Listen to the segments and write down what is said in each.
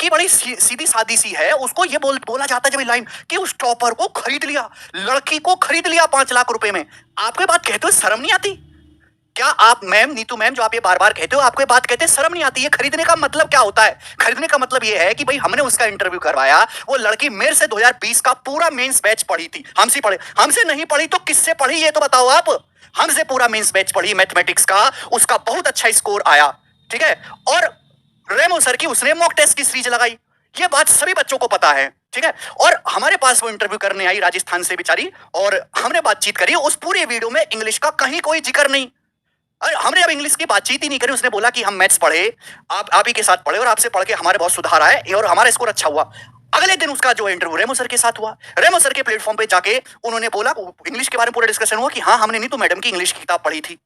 लड़की बड़ी सीधी सादी सी है, उसको ये बोला जाता है जब ये लाइन कि उस टॉपर को खरीद लिया, लड़की को खरीद लिया 5 लाख रुपए में। आपको बात कहते हो शर्म नहीं आती? क्या आप मैम, नीतू मैम, जो आप ये बार बार कहते हो, आपको ये बात कहते शर्म नहीं आती है? खरीदने का मतलब क्या होता है? खरीदने का मतलब ये है कि भाई हमने उसका इंटरव्यू करवाया, वो लड़की मेरे से 2020 का पूरा मेंस बैच पढ़ी थी, हमसे पढ़े, हमसे नहीं पढ़ी तो किससे पढ़ी ये तो बताओ आप? हमसे पूरा मेंस बैच पढ़ी मैथमेटिक्स का, उसका बहुत अच्छा स्कोर आया, ठीक है। और रेमो सर की उसने मॉक टेस्ट की सीरीज लगाई, ये बात सभी बच्चों को पता है, ठीक है। और हमारे पास वो इंटरव्यू करने आई राजस्थान से बेचारी, और हमने बातचीत करी, उस पूरे वीडियो में इंग्लिश का कहीं कोई जिक्र नहीं। अरे हमने अब इंग्लिश की बातचीत ही नहीं करी, उसने बोला कि हम मैथ्स पढ़े, आप ही के साथ पढ़े और आपसे पढ़ के हमारे बहुत सुधार आए और हमारा स्कोर अच्छा हुआ। अगले दिन उसका जो इंटरव्यू रेमो सर के साथ हुआ, रेमो सर के प्लेटफॉर्म पे जाके उन्होंने बोला, इंग्लिश के बारे में पूरा डिस्कशन हुआ कि हाँ हमने नहीं तो मैडम की इंग्लिश की किताब पढ़ी थी।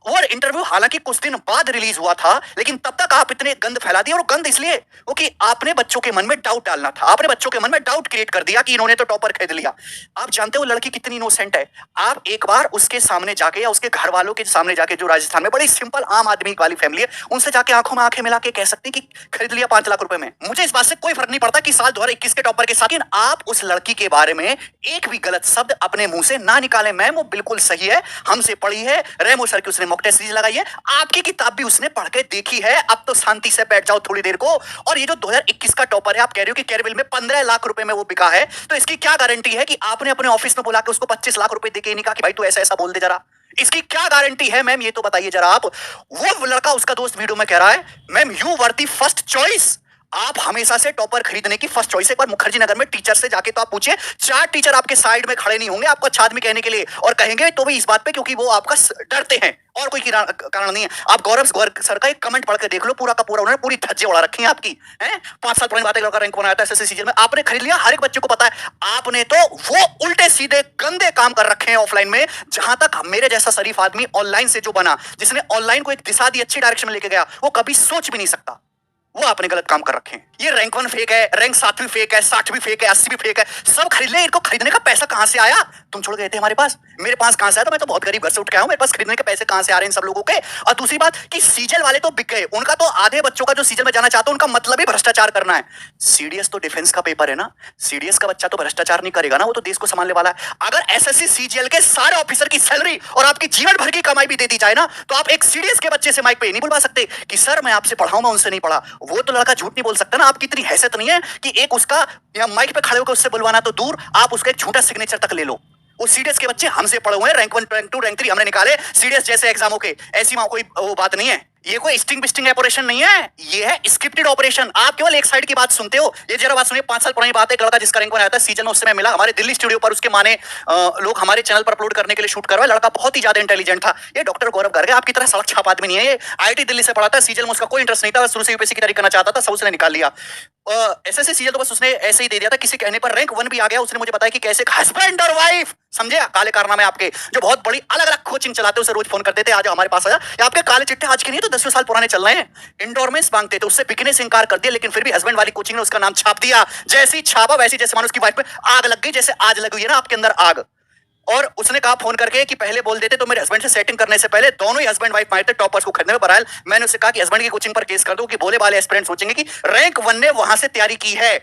और इंटरव्यू हालांकि कुछ दिन बाद रिलीज हुआ था, लेकिन तब तक आप इतने गंद फैला दिए, और गंद इसलिए क्योंकि आपने बच्चों के मन में डाउट डालना था, आपने बच्चों के मन में डाउट क्रिएट कर दिया कि इन्होंने तो टॉपर खरीद लिया। आप जानते हो लड़की कितनी इनोसेंट है? आप एक बार उसके सामने जाके या उसके घर वालों के सामने जाके, जो राजस्थान में बड़ी सिंपल आम आदमी वाली फैमिली है, उनसे जाके आंखों में आंखें मिला के कह सकते हैं कि खरीद लिया 5 लाख रुपए में। मुझे इस बात से कोई फर्क नहीं पड़ता कि साल 2021 के टॉपर के साथ, लेकिन आप उस लड़की के बारे में एक भी गलत शब्द अपने मुंह से ना निकाले। मैम वो बिल्कुल सही है, हमसे पढ़ी है, रेमो सर की उसने मॉक टेस्ट सीरीज लगाई है, आपकी किताब भी उसने पढ़ के देखी है। अब तो शांति से बैठ जाओ थोड़ी देर को। और ये जो 2021 का टॉपर है, आप कह रहे हो कि कैरबिल में 15 लाख रुपए में वो बिका है, तो इसकी क्या गारंटी है कि आपने अपने ऑफिस में बुला के उसको 25 लाख रुपए देके नहीं कहा कि भाई तू ऐसा ऐसा बोल दे जरा? इसकी क्या गारंटी है मैम, ये तो बताइए जरा आप। वो लड़का, उसका दोस्त वीडियो में कह रहा है, ma'am you were the first choice, आप हमेशा से टॉपर खरीदने की फर्स्ट चॉइस। एक बार मुखर्जी नगर में टीचर से जाके तो आप पूछिए, 4 टीचर आपके साइड में खड़े नहीं होंगे आपको अच्छा आदमी कहने के लिए, और कहेंगे तो भी इस बात पे क्योंकि वो आपका डरते हैं, और कोई कारण नहीं है। आप गौरव सर का एक कमेंट पढ़ के देख लो, पूरा का पूरा उन्होंने पूरी धज्जे उड़ा रखी है आपकी, हैं? 5 साल पुरानी बातें लड़का रैंक बनाया था एसएससी सीजन में, आपने खरीद लिया, हर एक बच्चे को पता है। आपने तो वो उल्टे सीधे गंदे काम कर रखे हैं ऑफलाइन में। जहां तक मेरे जैसा शरीफ आदमी ऑनलाइन से जो बना, जिसने ऑनलाइन को एक दिशा दी, अच्छी डायरेक्शन में लेके गया, वो कभी सोच भी नहीं सकता। वो आपने गलत काम कर रखे हैं। ये रैंक 1 फेक है, रैंक 7 भी फेक है, 60 भी फेक है, 80 भी फेक है, सब खरीद ले। इनको खरीदने का पैसा कहां से आया? तुम छोड़ गए थे हमारे पास, मेरे पास कहां से आया? तो मैं तो बहुत गरीब घर से उठ के आया हूं, मेरे पास खरीदने के पैसे कहां से आ रहे हैं इन सब लोगों के? और दूसरी बात कि सीजल वाले तो बिक गए, उनका तो आधे बच्चों का जो सीजल में जाना चाहता है उनका मतलब ही भ्रष्टाचार करना है। सीडीएस तो डिफेंस का पेपर है ना, सीडीएस का बच्चा तो भ्रष्टाचार नहीं करेगा ना, वो तो देश को संभालने वाला है। अगर एसएससी सीजीएल के सारे ऑफिसर की सैलरी और आपकी जीवन भर की कमाई भी दे दी जाए ना, तो आप एक सीडीएस के बच्चे से माइक पे नहीं बुलवा सकते कि सर मैं आपसे पढ़ाऊं, मैं उनसे नहीं पढ़ा। वो तो लड़का झूठ नहीं बोल सकता ना, आपकी इतनी हैसियत नहीं है कि एक उसका या माइक पे खड़े होकर उससे बुलवाना तो दूर, आप उसका एक झूठा सिग्नेचर तक ले लो। वो सीडीएस के बच्चे हमसे पढ़े हुए हैं, रैंक 1, रैंक 2, रैंक 3 हमने निकाले सीडीएस जैसे एग्जामों के। ऐसी कोई वो बात नहीं है, ये कोई स्टिंग बिस्टिंग ऑपरेशन नहीं है, ये है स्क्रिप्टेड ऑपरेशन। आप केवल एक साइड की बात सुनते हो। ये जरा बात सुनिए, 5 साल पुरानी बात है, एक लड़का जिसका रैंक 1 आया था सीजन में, उस समय मिला हमारे दिल्ली स्टूडियो पर, उसके माने लोग हमारे चैनल पर अपलोड करने के लिए शूट करवाए। लड़का बहुत ही ज्यादा इंटेलिजेंट था, ये डॉक्टर गौरव गर्ग, आपकी तरह सड़क छाप आदमी नहीं है, ये आईआईटी दिल्ली से पढ़ा था। सीजन में उसका कोई इंटरेस्ट नहीं था, शुरू से यूपीएससी की तैयारी करना चाहता था, सब उसने निकाल लिया। एसएससी सीजन तो बस उसने ऐसे ही दे दिया था, किसी कहने पर रैंक 1 भी आ गया। उसने मुझे बताया कि कैसे हस्बैंड और वाइफ, समझे, काले कारनामे आपके जो बहुत बड़ी अलग अलग कोचिंग चलाते, उसे रोज फोन करते थे, आ जाओ हमारे पास आ जा। आपके काले चिट्टे आज के नहीं तो 10 साल पुराने चल रहे हैं। इंडोरमेंस मांगते थे, उससे बिकने से इंकार कर दिया, लेकिन फिर भी हस्बैंड वाली कोचिंग ने उसका नाम छाप दिया। जैसे ही छापा वैसे जैसे मानो उसकी वाइफ में आग लग गई, जैसे आज लगी हुई है ना आपके अंदर आग। और उसने कहा फोन करके कि पहले बोल देते तो मेरे हस्बैंड से सेटिंग करने से पहले दोनों ही हस्बैंड वाइफ आए थे टॉपर्स को खरीदने में बहरहाल। मैंने उससे कहा कि हस्बैंड की कोचिंग पर केस कर दो कि भोले वाले एस्पिरेंट सोचेंगे कि रैंक 1 ने वहां से तैयारी की है।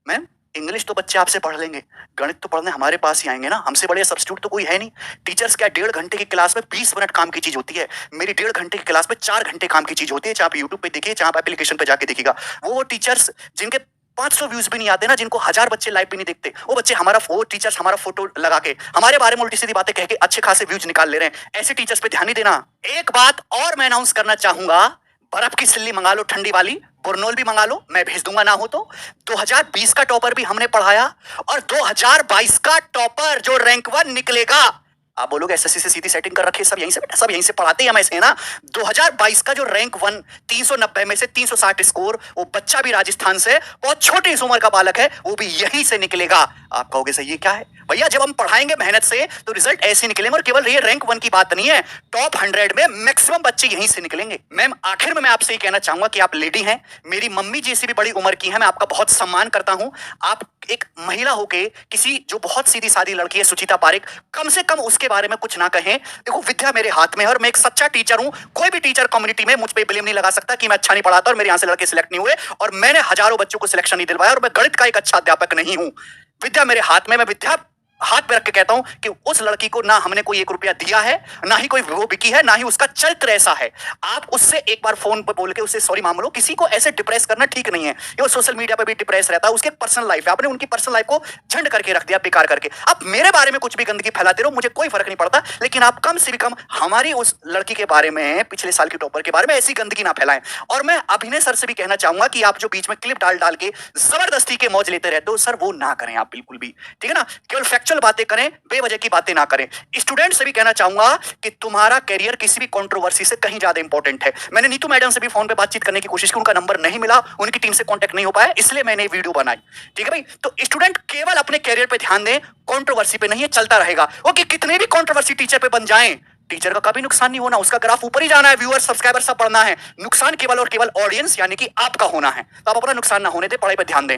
मैम इंग्लिश तो बच्चे आपसे पढ़ लेंगे, गणित तो पढ़ने हमारे पास ही आएंगे ना, हमसे बड़े सब्स्टिट्यूट तो कोई है नहीं। टीचर्स क्या 1.5 घंटे की क्लास में 20 मिनट काम की चीज होती है, मेरी 1.5 घंटे की क्लास में 4 घंटे काम की चीज होती है। चाहे आप यूट्यूब पे देखिए, चाहे आप एप्लीकेशन पे जाके देखिएगा। वो टीचर्स जिनके 500 व्यूज भी नहीं आते ना, जिनको 1000 बच्चे लाइव भी नहीं देखते, वो बच्चे वो टीचर्स हमारा फोटो लगा के हमारे बारे में उल्टी सीधी बातें कह के अच्छे खासे व्यूज निकाल ले रहे हैं। ऐसे टीचर्स पे ध्यान नहीं देना। एक बात और मैं अनाउंस करना चाहूंगा, बर्फ की सिल्ली मंगा लो ठंडी वाली, बुरनोल भी मंगा लो, मैं भेज दूंगा ना हो तो। 2020 का टॉपर भी हमने पढ़ाया, और 2022 का टॉपर जो रैंक 1 निकलेगा, आप बोलोगे एसएससी से सीधी सेटिंग कर रखी है, सब यहीं से बेटा, सब यहीं से पढ़ाते हैं हम ऐसे ना। 2022 का जो रैंक 1 390 में से 360 स्कोर, वो बच्चा भी राजस्थान से, बहुत छोटी उम्र का बालक है, वो भी यहीं से निकलेगा। आप कहोगे सर ये क्या है भैया, जब हम पढ़ाएंगे मेहनत से तो रिजल्ट ऐसे निकलेंगे। और केवल ये रैंक 1 की बात नहीं है, टॉप 100 में मैक्सिमम बच्चे यहीं से निकलेंगे। मैम आखिर में मैं आपसे ये कहना चाहूंगा कि आप लेडी हैं, मेरी मम्मी जैसी भी बड़ी उम्र की है, मैं आपका बहुत सम्मान करता हूं। आप एक महिला होके किसी जो बहुत सीधी सादी लड़की है सुचिता पारेख, कम से कम उसके के बारे में कुछ ना कहें। देखो विद्या मेरे हाथ में है और मैं एक सच्चा टीचर हूं। कोई भी टीचर कम्युनिटी में मुझ पे ब्लेम नहीं लगा सकता कि मैं अच्छा नहीं पढ़ाता और मेरे यहां से लड़के सिलेक्ट नहीं हुए और मैंने हजारों बच्चों को सिलेक्शन नहीं दिलवाया और मैं गणित का एक अच्छा अध्यापक नहीं हूं। विद्या मेरे हाथ में, मैं विद्या हाथ पे रख के कहता हूं कि उस लड़की को ना हमने कोई 1 रुपया दिया है, ना ही कोई वो बिकी है, ना ही उसका चरित्र ऐसा है। आप उससे एक बार फोन पे बोल के उससे सॉरी मांग लो। किसी को ऐसे डिप्रेस करना ठीक नहीं है। ये वो सोशल मीडिया पे भी डिप्रेस रहता है, उसकी पर्सनल लाइफ है, आपने उनकी पर्सनल लाइफ को झंड करके रख दिया, बेकार करके। आप मेरे बारे में कुछ भी गंदगी फैलाते रहो, मुझे कोई फर्क नहीं पड़ता, लेकिन आप कम से भी कम हमारी उस लड़की के बारे में, पिछले साल की टॉपर के बारे में ऐसी गंदगी ना फैलाएं। और मैं अभिनय सर से भी कहना चाहूंगा कि आप जो बीच में क्लिप डाल डाल के जबरदस्ती के मौज लेते रहते हो, सर वो ना करें आप बिल्कुल भी, ठीक है ना। केवल फैक्चुअल बातें करें, बेवजह की बातें ना करें। स्टूडेंट से भी कहना चाहूंगा कि तुम्हारा करियर किसी भी कंट्रोवर्सी से कहीं ज्यादा इंपॉर्टेंट है। मैंने नीतू मैडम से भी फोन पे बातचीत करने की कोशिश की, उनका नंबर नहीं मिला, उनकी टीम से कांटेक्ट नहीं हो पाया, इसलिए मैंने वीडियो बनाई, ठीक है भाई। तो स्टूडेंट केवल अपने करियर पे ध्यान दें, कंट्रोवर्सी पे नहीं, ये चलता रहेगा। ओके, कितने भी कंट्रोवर्सी टीचर पे बन जाएं, टीचर का कभी नुकसान नहीं होना, उसका ग्राफ ऊपर ही जाना है, व्यूअर सब्सक्राइबर सब बढ़ना है। नुकसान केवल और केवल ऑडियंस यानी कि आपका होना है। तो आप अपना नुकसान ना होने दें, पढ़ाई पे ध्यान दें।